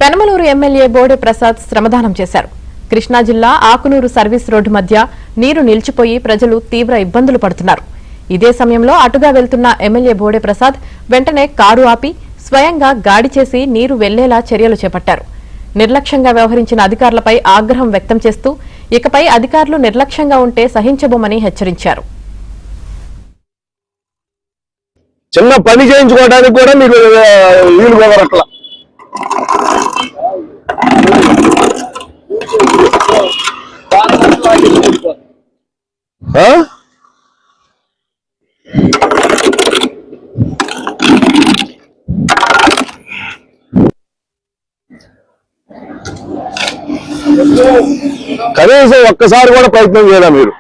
Penamaluru MLA Bode Prasad శ్రమదానం చేశారు. కృష్ణా జిల్లా ఆకునూరు సర్వీస్ రోడ్డు మధ్య నీరు నిలిచిపోయి ప్రజలు తీవ్ర ఇబ్బందులు పడుతున్నారు. ఇదే సమయంలో అటుగా వెళ్తున్న ఎమ్మెల్యే బోడే ప్రసాద్ వెంటనే కారు ఆపి స్వయంగా గాడి చేసి నీరు వెళ్లేలా చర్యలు చేపట్టారు. నిర్లక్ష్యంగా వ్యవహరించిన అధికారులపై ఆగ్రహం వ్యక్తం చేస్తూ ఇకపై అధికారులు నిర్లక్ష్యంగా ఉంటే సహించబోమని హెచ్చరించారు. చిన్న పని చేయించుకోవడానికి కూడా మీరు వీలు పోగొట్ల. కనీసం ఒక్కసారి కూడా ప్రయత్నం చేయాలా మీరు?